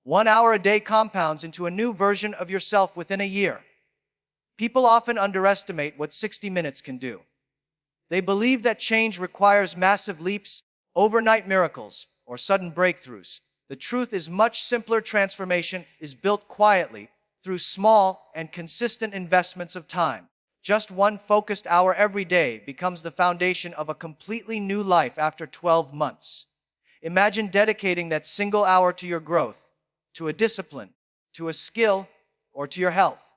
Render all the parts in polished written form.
1 hour a day compounds into a new version of yourself within a year. People often underestimate what 60 minutes can do. They believe that change requires massive leaps, overnight miracles, or sudden breakthroughs. The truth is much simpler. Transformation is built quietly through small and consistent investments of time. Just one focused hour every day becomes the foundation of a completely new life after 12 months. Imagine dedicating that single hour to your growth, to a discipline, to a skill, or to your health.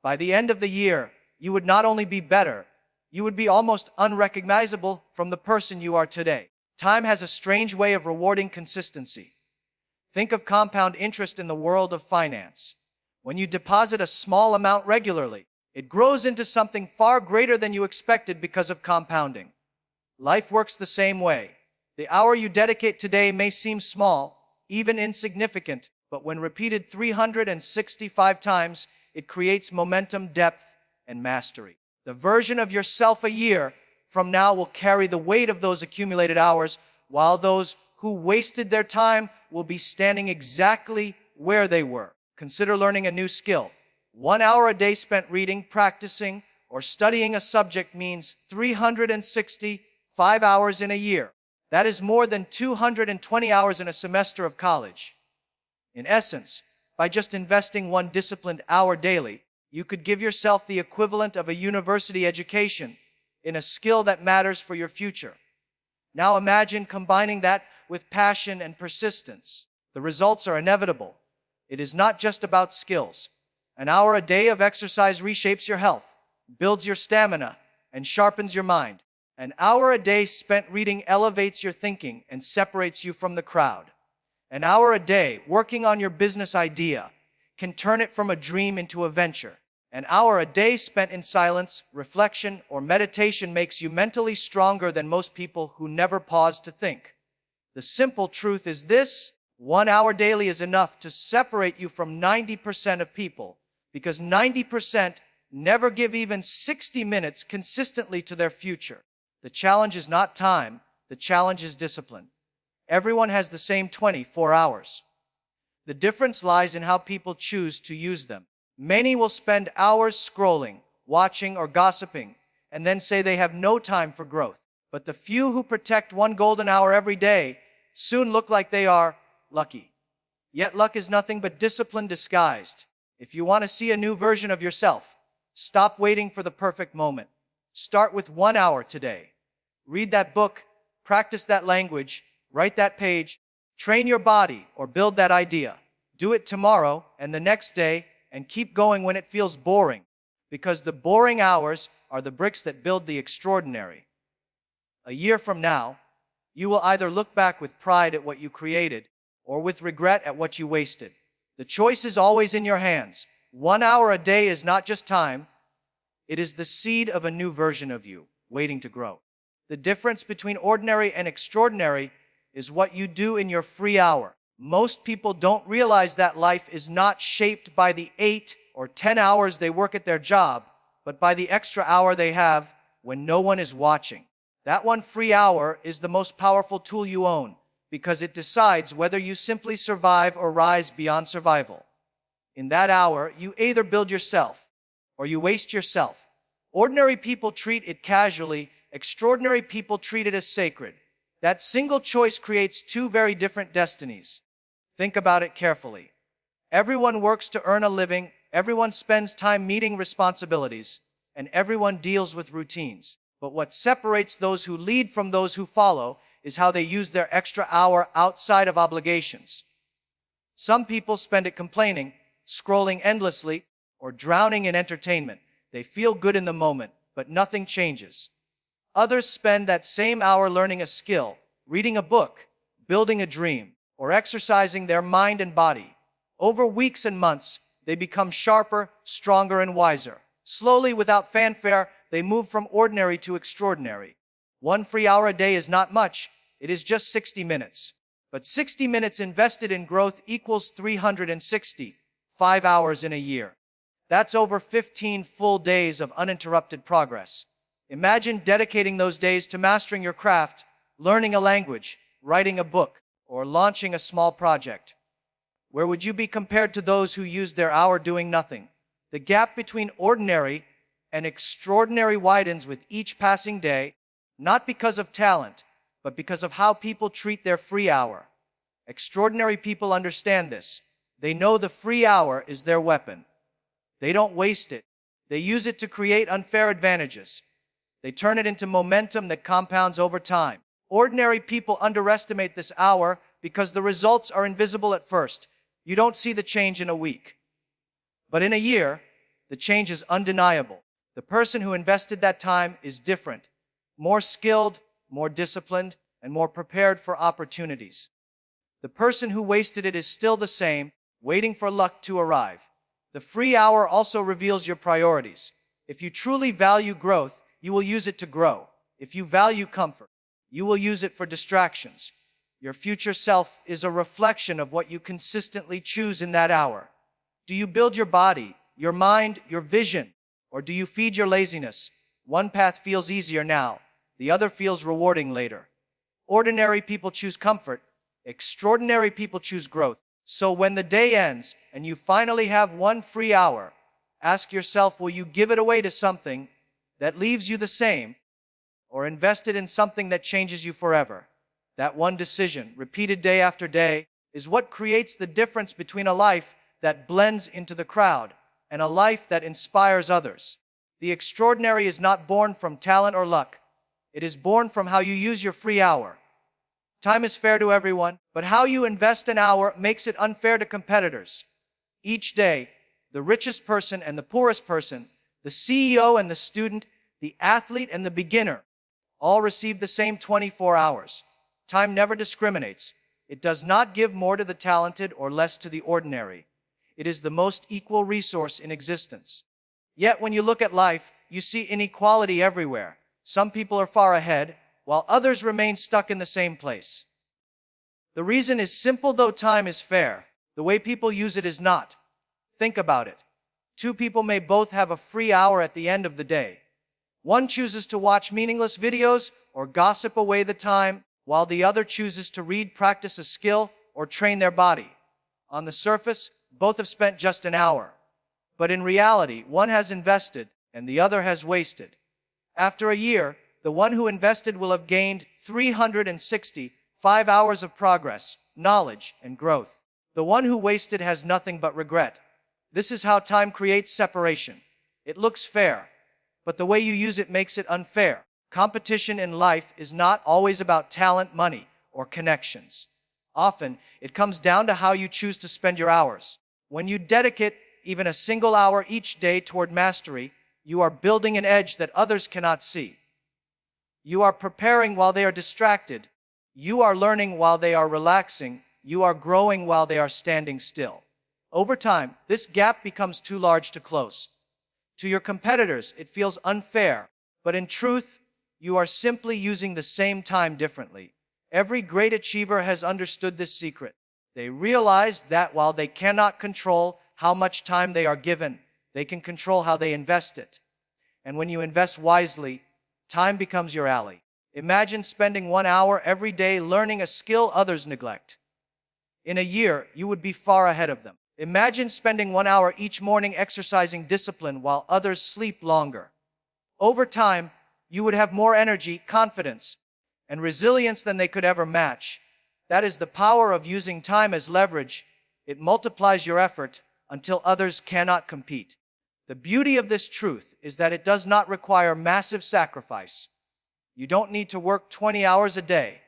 By the end of the year, you would not only be better, you would be almost unrecognizable from the person you are today. Time has a strange way of rewarding consistency. Think of compound interest in the world of finance. When you deposit a small amount regularly, it grows into something far greater than you expected because of compounding. Life works the same way. The hour you dedicate today may seem small, even insignificant, but when repeated 365 times, it creates momentum, depth, and mastery. The version of yourself a year from now will carry the weight of those accumulated hours, while those who wasted their time will be standing exactly where they were. Consider learning a new skill. 1 hour a day spent reading, practicing, or studying a subject means 365 hours in a year. That is more than 220 hours in a semester of college. In essence, by just investing one disciplined hour daily, you could give yourself the equivalent of a university education in a skill that matters for your future. Now imagine combining that with passion and persistence. The results are inevitable. It is not just about skills. An hour a day of exercise reshapes your health, builds your stamina, and sharpens your mind. An hour a day spent reading elevates your thinking and separates you from the crowd. An hour a day working on your business idea can turn it from a dream into a venture. An hour a day spent in silence, reflection, or meditation makes you mentally stronger than most people who never pause to think. The simple truth is this: 1 hour daily is enough to separate you from 90% of people, because 90% never give even 60 minutes consistently to their future. The challenge is not time, the challenge is discipline. Everyone has the same 24 hours. The difference lies in how people choose to use them. Many will spend hours scrolling, watching, or gossiping, and then say they have no time for growth. But the few who protect one golden hour every day soon look like they are lucky. Yet luck is nothing but discipline disguised. If you want to see a new version of yourself, stop waiting for the perfect moment. Start with 1 hour today. Read that book, practice that language, write that page, train your body, or build that idea. Do it tomorrow and the next day, and keep going when it feels boring, because the boring hours are the bricks that build the extraordinary. A year from now, you will either look back with pride at what you created or with regret at what you wasted. The choice is always in your hands. 1 hour a day is not just time, it is the seed of a new version of you waiting to grow. The difference between ordinary and extraordinary is what you do in your free hour. Most people don't realize that life is not shaped by the 8 or 10 hours they work at their job, but by the extra hour they have when no one is watching. That one free hour is the most powerful tool you own, because it decides whether you simply survive or rise beyond survival. In that hour, you either build yourself or you waste yourself. Ordinary people treat it casually, extraordinary people treat it as sacred. That single choice creates two very different destinies. Think about it carefully. Everyone works to earn a living, everyone spends time meeting responsibilities, and everyone deals with routines. But what separates those who lead from those who follow is how they use their extra hour outside of obligations. Some people spend it complaining, scrolling endlessly, or drowning in entertainment. They feel good in the moment, but nothing changes. Others spend that same hour learning a skill, reading a book, building a dream, or exercising their mind and body. Over weeks and months, they become sharper, stronger, and wiser. Slowly, without fanfare, they move from ordinary to extraordinary. 1 free hour a day is not much, it is just 60 minutes. But 60 minutes invested in growth equals 365 hours in a year. That's over 15 full days of uninterrupted progress. Imagine dedicating those days to mastering your craft, learning a language, writing a book, or launching a small project. Where would you be compared to those who used their hour doing nothing? The gap between ordinary and extraordinary widens with each passing day, not because of talent, but because of how people treat their free hour. Extraordinary people understand this. They know the free hour is their weapon. They don't waste it. They use it to create unfair advantages. They turn it into momentum that compounds over time. Ordinary people underestimate this hour because the results are invisible at first. You don't see the change in a week. But in a year, the change is undeniable. The person who invested that time is different, more skilled, more disciplined, and more prepared for opportunities. The person who wasted it is still the same, waiting for luck to arrive. The free hour also reveals your priorities. If you truly value growth, you will use it to grow. If you value comfort, you will use it for distractions. Your future self is a reflection of what you consistently choose in that hour. Do you build your body, your mind, your vision, or do you feed your laziness? One path feels easier now, the other feels rewarding later. Ordinary people choose comfort, extraordinary people choose growth. So when the day ends and you finally have one free hour, ask yourself, will you give it away to something that leaves you the same, or invest it in something that changes you forever? That one decision, repeated day after day, is what creates the difference between a life that blends into the crowd and a life that inspires others. The extraordinary is not born from talent or luck. It is born from how you use your free hour. Time is fair to everyone, but how you invest an hour makes it unfair to competitors. Each day, the richest person and the poorest person, the CEO and the student, the athlete and the beginner, all receive the same 24 hours. Time never discriminates. It does not give more to the talented or less to the ordinary. It is the most equal resource in existence. Yet when you look at life, you see inequality everywhere. Some people are far ahead, while others remain stuck in the same place. The reason is simple. Though time is fair, the way people use it is not. Think about it. Two people may both have a free hour at the end of the day. One chooses to watch meaningless videos or gossip away the time, while the other chooses to read, practice a skill, or train their body. On the surface, both have spent just an hour. But in reality, one has invested and the other has wasted. After a year, the one who invested will have gained 365 hours of progress, knowledge, and growth. The one who wasted has nothing but regret. This is how time creates separation. It looks fair, but the way you use it makes it unfair. Competition in life is not always about talent, money, or connections. Often, it comes down to how you choose to spend your hours. When you dedicate even a single hour each day toward mastery, you are building an edge that others cannot see. You are preparing while they are distracted. You are learning while they are relaxing. You are growing while they are standing still. Over time, this gap becomes too large to close. To your competitors, it feels unfair, but in truth, you are simply using the same time differently. Every great achiever has understood this secret. They realize that while they cannot control how much time they are given, they can control how they invest it. And when you invest wisely, time becomes your ally. Imagine spending 1 hour every day learning a skill others neglect. In a year, you would be far ahead of them. Imagine spending 1 hour each morning exercising discipline while others sleep longer. Over time, you would have more energy, confidence, and resilience than they could ever match. That is the power of using time as leverage. It multiplies your effort until others cannot compete. The beauty of this truth is that it does not require massive sacrifice. You don't need to work 20 hours a day.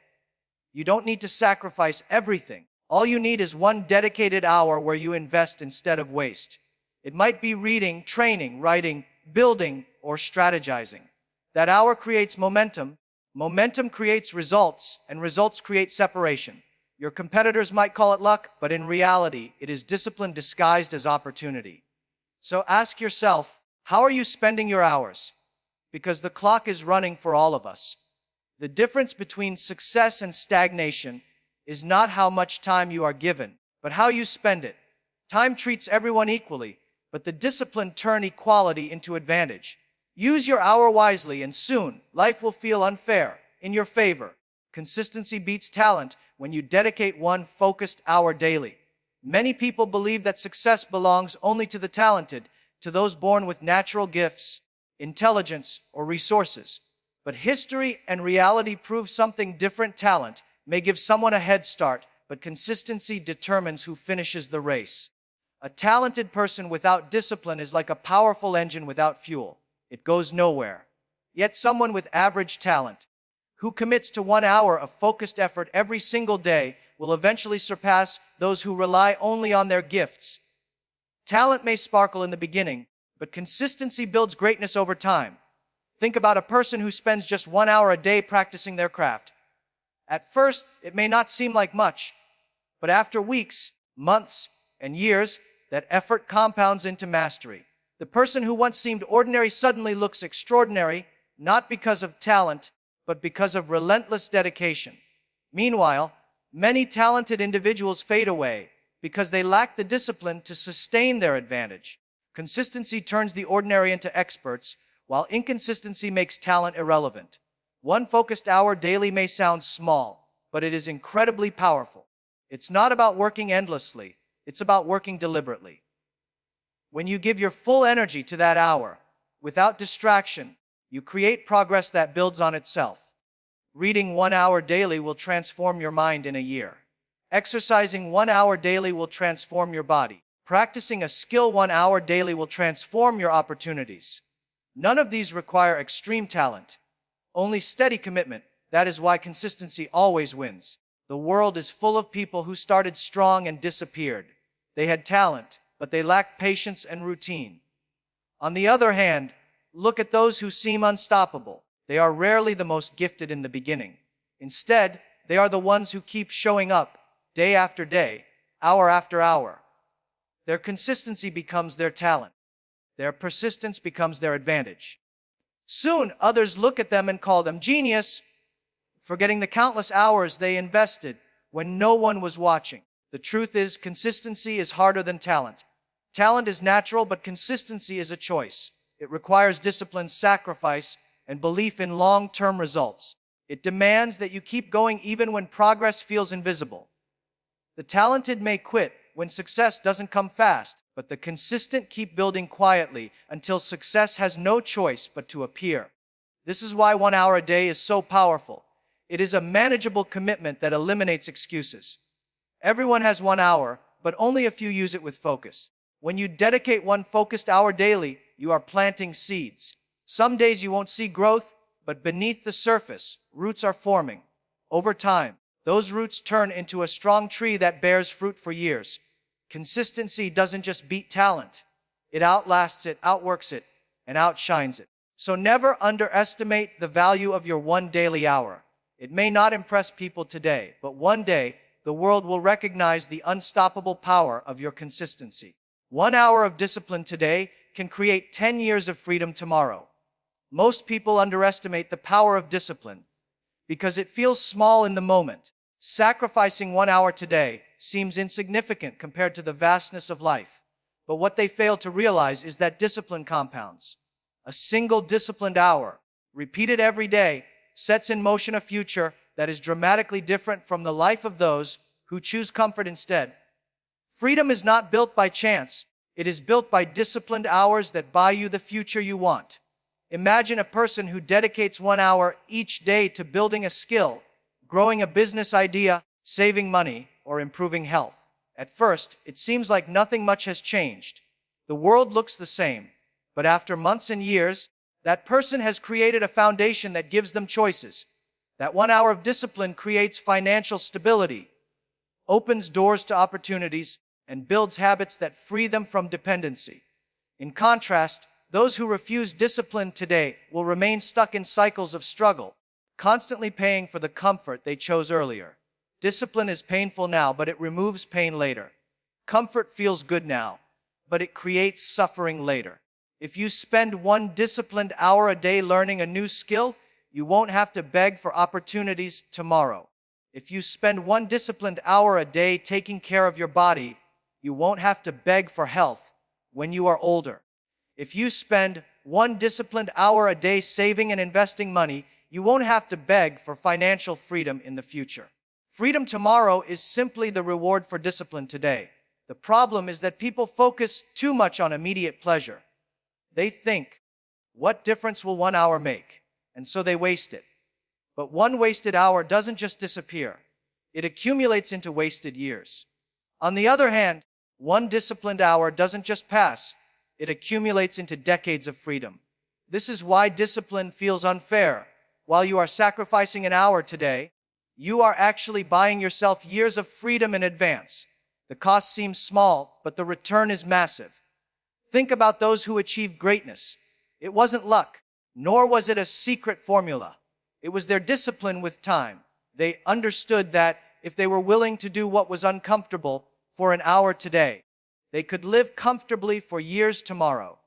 You don't need to sacrifice everything. All you need is one dedicated hour where you invest instead of waste. It might be reading, training, writing, building, or strategizing. That hour creates momentum. Momentum creates results, and results create separation. Your competitors might call it luck, but in reality, it is discipline disguised as opportunity. So ask yourself, how are you spending your hours? Because the clock is running for all of us. The difference between success and stagnation is not how much time you are given, but how you spend it. Time treats everyone equally, but the discipline turns equality into advantage. Use your hour wisely, and soon, life will feel unfair, in your favor. Consistency beats talent when you dedicate one focused hour daily. Many people believe that success belongs only to the talented, to those born with natural gifts, intelligence, or resources. But history and reality prove something different. Talent may give someone a head start, but consistency determines who finishes the race. A talented person without discipline is like a powerful engine without fuel. It goes nowhere. Yet someone with average talent, who commits to 1 hour of focused effort every single day, will eventually surpass those who rely only on their gifts. Talent may sparkle in the beginning, but consistency builds greatness over time. Think about a person who spends just 1 hour a day practicing their craft. At first, it may not seem like much, but after weeks, months, and years, that effort compounds into mastery. The person who once seemed ordinary suddenly looks extraordinary, not because of talent, but because of relentless dedication. Meanwhile, many talented individuals fade away because they lack the discipline to sustain their advantage. Consistency turns the ordinary into experts, while inconsistency makes talent irrelevant. 1 focused hour daily may sound small, but it is incredibly powerful. It's not about working endlessly, it's about working deliberately. When you give your full energy to that hour, without distraction, you create progress that builds on itself. Reading 1 hour daily will transform your mind in a year. Exercising 1 hour daily will transform your body. Practicing a skill 1 hour daily will transform your opportunities. None of these require extreme talent, only steady commitment. That is why consistency always wins. The world is full of people who started strong and disappeared. They had talent, but they lacked patience and routine. On the other hand, look at those who seem unstoppable. They are rarely the most gifted in the beginning. Instead, they are the ones who keep showing up, day after day, hour after hour. Their consistency becomes their talent. Their persistence becomes their advantage. Soon, others look at them and call them genius, forgetting the countless hours they invested when no one was watching. The truth is, consistency is harder than talent. Talent is natural, but consistency is a choice. It requires discipline, sacrifice, and belief in long-term results. It demands that you keep going even when progress feels invisible. The talented may quit when success doesn't come fast, but the consistent keep building quietly until success has no choice but to appear. This is why 1 hour a day is so powerful. It is a manageable commitment that eliminates excuses. Everyone has 1 hour, but only a few use it with focus. When you dedicate 1 focused hour daily, you are planting seeds. Some days you won't see growth, but beneath the surface, roots are forming. Over time, those roots turn into a strong tree that bears fruit for years. Consistency doesn't just beat talent. It outlasts it, outworks it, and outshines it. So never underestimate the value of your 1 daily hour. It may not impress people today, but one day, the world will recognize the unstoppable power of your consistency. 1 hour of discipline today can create 10 years of freedom tomorrow. Most people underestimate the power of discipline because it feels small in the moment. Sacrificing 1 hour today seems insignificant compared to the vastness of life. But what they fail to realize is that discipline compounds. A single disciplined hour, repeated every day, sets in motion a future that is dramatically different from the life of those who choose comfort instead. Freedom is not built by chance. It is built by disciplined hours that buy you the future you want. Imagine a person who dedicates 1 hour each day to building a skill, growing a business idea, saving money, or improving health. At first, it seems like nothing much has changed. The world looks the same, but after months and years, that person has created a foundation that gives them choices. That 1 hour of discipline creates financial stability, opens doors to opportunities, and builds habits that free them from dependency. In contrast, those who refuse discipline today will remain stuck in cycles of struggle, constantly paying for the comfort they chose earlier. Discipline is painful now, but it removes pain later. Comfort feels good now, but it creates suffering later. If you spend 1 disciplined hour a day learning a new skill, you won't have to beg for opportunities tomorrow. If you spend 1 disciplined hour a day taking care of your body, you won't have to beg for health when you are older. If you spend 1 disciplined hour a day saving and investing money, you won't have to beg for financial freedom in the future. Freedom tomorrow is simply the reward for discipline today. The problem is that people focus too much on immediate pleasure. They think, what difference will 1 hour make? And so they waste it. But one wasted hour doesn't just disappear. It accumulates into wasted years. On the other hand, one disciplined hour doesn't just pass. It accumulates into decades of freedom. This is why discipline feels unfair. While you are sacrificing an hour today, you are actually buying yourself years of freedom in advance. The cost seems small, but the return is massive. Think about those who achieved greatness. It wasn't luck, nor was it a secret formula. It was their discipline with time. They understood that if they were willing to do what was uncomfortable for an hour today, they could live comfortably for years tomorrow.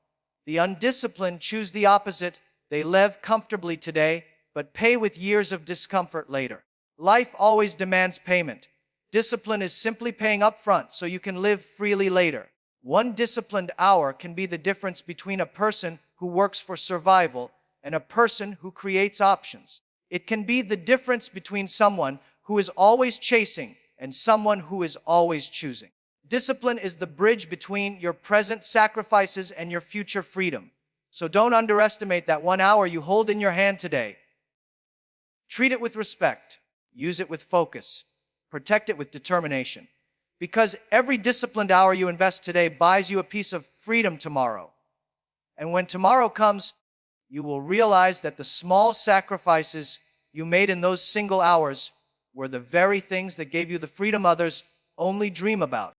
The undisciplined choose the opposite. They live comfortably today, but pay with years of discomfort later. Life always demands payment. Discipline is simply paying up front so you can live freely later. One disciplined hour can be the difference between a person who works for survival and a person who creates options. It can be the difference between someone who is always chasing and someone who is always choosing. Discipline is the bridge between your present sacrifices and your future freedom. So don't underestimate that 1 hour you hold in your hand today. Treat it with respect. Use it with focus. Protect it with determination. Because every disciplined hour you invest today buys you a piece of freedom tomorrow. And when tomorrow comes, you will realize that the small sacrifices you made in those single hours were the very things that gave you the freedom others only dream about.